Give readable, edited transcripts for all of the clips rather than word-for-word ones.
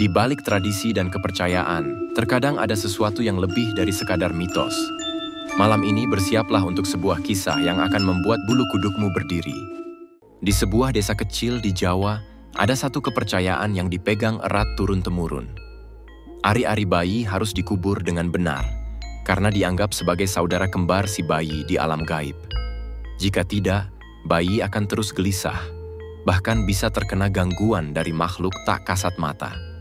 Di balik tradisi dan kepercayaan, terkadang ada sesuatu yang lebih dari sekadar mitos. Malam ini bersiaplah untuk sebuah kisah yang akan membuat bulu kudukmu berdiri. Di sebuah desa kecil di Jawa, ada satu kepercayaan yang dipegang erat turun-temurun. Ari-ari bayi harus dikubur dengan benar, karena dianggap sebagai saudara kembar si bayi di alam gaib. Jika tidak, bayi akan terus gelisah, bahkan bisa terkena gangguan dari makhluk tak kasat mata.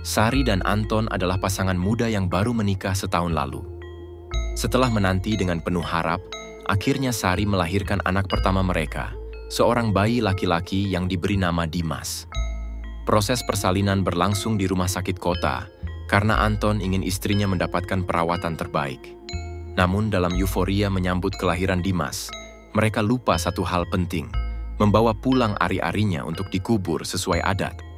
Sari dan Anton adalah pasangan muda yang baru menikah setahun lalu. Setelah menanti dengan penuh harap, akhirnya Sari melahirkan anak pertama mereka, seorang bayi laki-laki yang diberi nama Dimas. Proses persalinan berlangsung di rumah sakit kota, karena Anton ingin istrinya mendapatkan perawatan terbaik. Namun dalam euforia menyambut kelahiran Dimas, mereka lupa satu hal penting, membawa pulang ari-arinya untuk dikubur sesuai adat.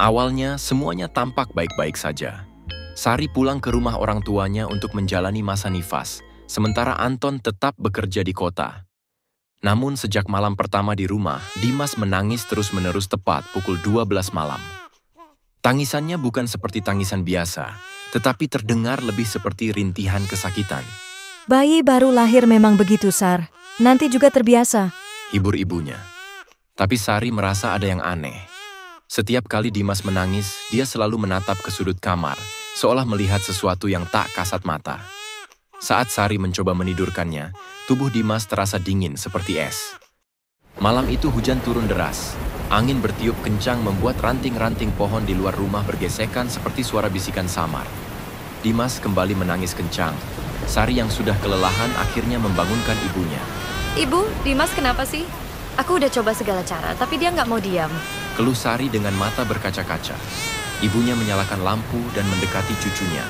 Awalnya, semuanya tampak baik-baik saja. Sari pulang ke rumah orang tuanya untuk menjalani masa nifas, sementara Anton tetap bekerja di kota. Namun sejak malam pertama di rumah, Dimas menangis terus-menerus tepat pukul 12 malam. Tangisannya bukan seperti tangisan biasa, tetapi terdengar lebih seperti rintihan kesakitan. Bayi baru lahir memang begitu, Sar. Nanti juga terbiasa. Hibur ibunya. Tapi Sari merasa ada yang aneh. Setiap kali Dimas menangis, dia selalu menatap ke sudut kamar, seolah melihat sesuatu yang tak kasat mata. Saat Sari mencoba menidurkannya, tubuh Dimas terasa dingin seperti es. Malam itu hujan turun deras. Angin bertiup kencang membuat ranting-ranting pohon di luar rumah bergesekan seperti suara bisikan samar. Dimas kembali menangis kencang. Sari yang sudah kelelahan akhirnya membangunkan ibunya. Ibu, Dimas kenapa sih? Aku udah coba segala cara, tapi dia nggak mau diam. Keluh Sari dengan mata berkaca-kaca. Ibunya menyalakan lampu dan mendekati cucunya.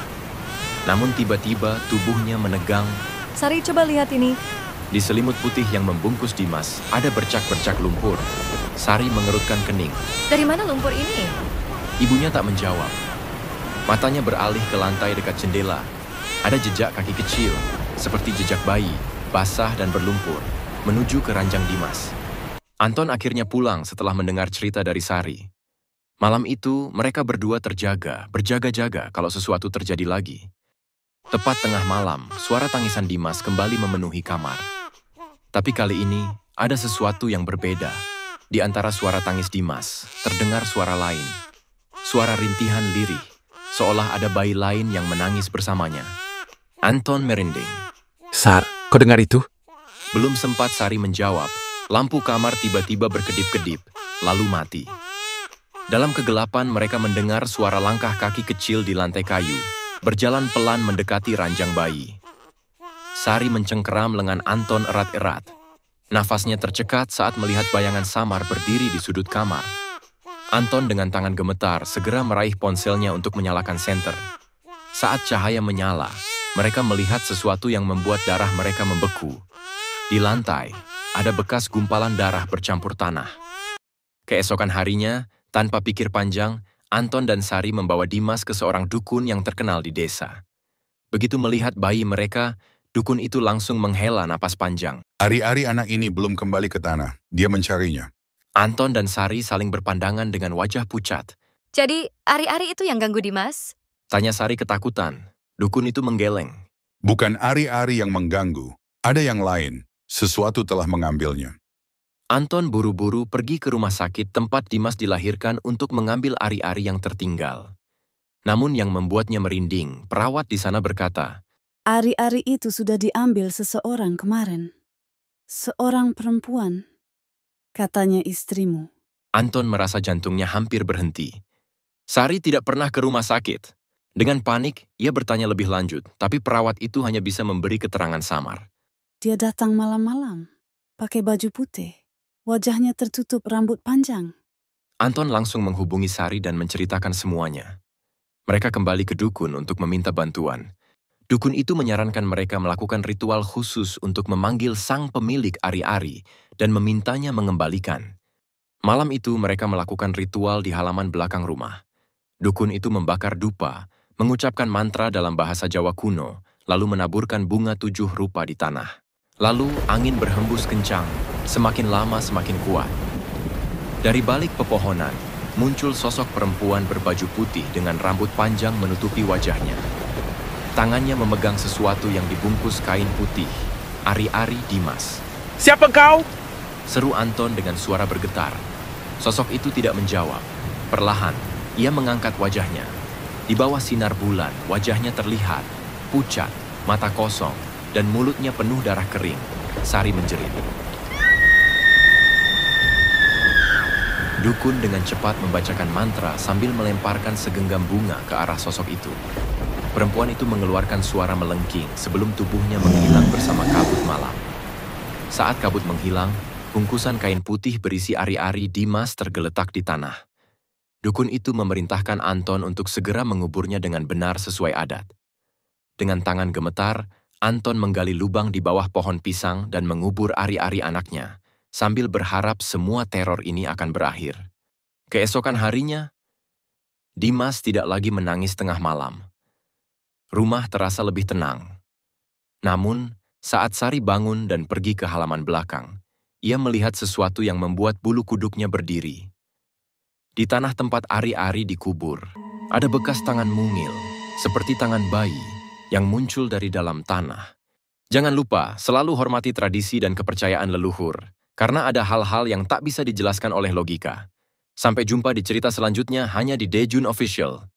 Namun tiba-tiba tubuhnya menegang. Sari, coba lihat ini. Di selimut putih yang membungkus Dimas, ada bercak-bercak lumpur. Sari mengerutkan kening. Dari mana lumpur ini? Ibunya tak menjawab. Matanya beralih ke lantai dekat jendela. Ada jejak kaki kecil, seperti jejak bayi, basah dan berlumpur, menuju ke ranjang Dimas. Anton akhirnya pulang setelah mendengar cerita dari Sari. Malam itu, mereka berdua berjaga-jaga kalau sesuatu terjadi lagi. Tepat tengah malam, suara tangisan Dimas kembali memenuhi kamar. Tapi kali ini, ada sesuatu yang berbeda. Di antara suara tangis Dimas, terdengar suara lain. Suara rintihan lirih, seolah ada bayi lain yang menangis bersamanya. Anton merinding. Sar, kau dengar itu? Belum sempat Sari menjawab, lampu kamar tiba-tiba berkedip-kedip, lalu mati. Dalam kegelapan mereka mendengar suara langkah kaki kecil di lantai kayu, berjalan pelan mendekati ranjang bayi. Sari mencengkeram lengan Anton erat-erat. Nafasnya tercekat saat melihat bayangan samar berdiri di sudut kamar. Anton dengan tangan gemetar segera meraih ponselnya untuk menyalakan senter. Saat cahaya menyala, mereka melihat sesuatu yang membuat darah mereka membeku. Di lantai, ada bekas gumpalan darah bercampur tanah. Keesokan harinya, tanpa pikir panjang, Anton dan Sari membawa Dimas ke seorang dukun yang terkenal di desa. Begitu melihat bayi mereka, dukun itu langsung menghela napas panjang. Ari-ari anak ini belum kembali ke tanah. Dia mencarinya. Anton dan Sari saling berpandangan dengan wajah pucat. Jadi, ari-ari itu yang ganggu Dimas? Tanya Sari ketakutan. Dukun itu menggeleng. Bukan ari-ari yang mengganggu. Ada yang lain. Sesuatu telah mengambilnya. Anton buru-buru pergi ke rumah sakit tempat Dimas dilahirkan untuk mengambil ari-ari yang tertinggal. Namun yang membuatnya merinding, perawat di sana berkata, Ari-ari itu sudah diambil seseorang kemarin. Seorang perempuan. Katanya istrimu. Anton merasa jantungnya hampir berhenti. Sari tidak pernah ke rumah sakit. Dengan panik, ia bertanya lebih lanjut, tapi perawat itu hanya bisa memberi keterangan samar. Dia datang malam-malam, pakai baju putih. Wajahnya tertutup rambut panjang. Anton langsung menghubungi Sari dan menceritakan semuanya. Mereka kembali ke dukun untuk meminta bantuan. Dukun itu menyarankan mereka melakukan ritual khusus untuk memanggil sang pemilik ari-ari dan memintanya mengembalikan. Malam itu mereka melakukan ritual di halaman belakang rumah. Dukun itu membakar dupa, mengucapkan mantra dalam bahasa Jawa kuno, lalu menaburkan bunga 7 rupa di tanah. Lalu angin berhembus kencang, semakin lama semakin kuat. Dari balik pepohonan, muncul sosok perempuan berbaju putih dengan rambut panjang menutupi wajahnya. Tangannya memegang sesuatu yang dibungkus kain putih. Ari-Ari Dimas. Siapa kau? Seru Anton dengan suara bergetar. Sosok itu tidak menjawab. Perlahan, ia mengangkat wajahnya. Di bawah sinar bulan, wajahnya terlihat pucat, mata kosong, dan mulutnya penuh darah kering. Sari menjerit. Dukun dengan cepat membacakan mantra sambil melemparkan segenggam bunga ke arah sosok itu. Perempuan itu mengeluarkan suara melengking sebelum tubuhnya menghilang bersama kabut malam. Saat kabut menghilang, bungkusan kain putih berisi Ari-Ari Dimas tergeletak di tanah. Dukun itu memerintahkan Anton untuk segera menguburnya dengan benar sesuai adat. Dengan tangan gemetar, Anton menggali lubang di bawah pohon pisang dan mengubur Ari-Ari anaknya, sambil berharap semua teror ini akan berakhir. Keesokan harinya, Dimas tidak lagi menangis tengah malam. Rumah terasa lebih tenang. Namun, saat Sari bangun dan pergi ke halaman belakang, ia melihat sesuatu yang membuat bulu kuduknya berdiri. Di tanah tempat Ari-Ari dikubur, ada bekas tangan mungil, seperti tangan bayi, yang muncul dari dalam tanah. Jangan lupa, selalu hormati tradisi dan kepercayaan leluhur, karena ada hal-hal yang tak bisa dijelaskan oleh logika. Sampai jumpa di cerita selanjutnya hanya di Daejun Official.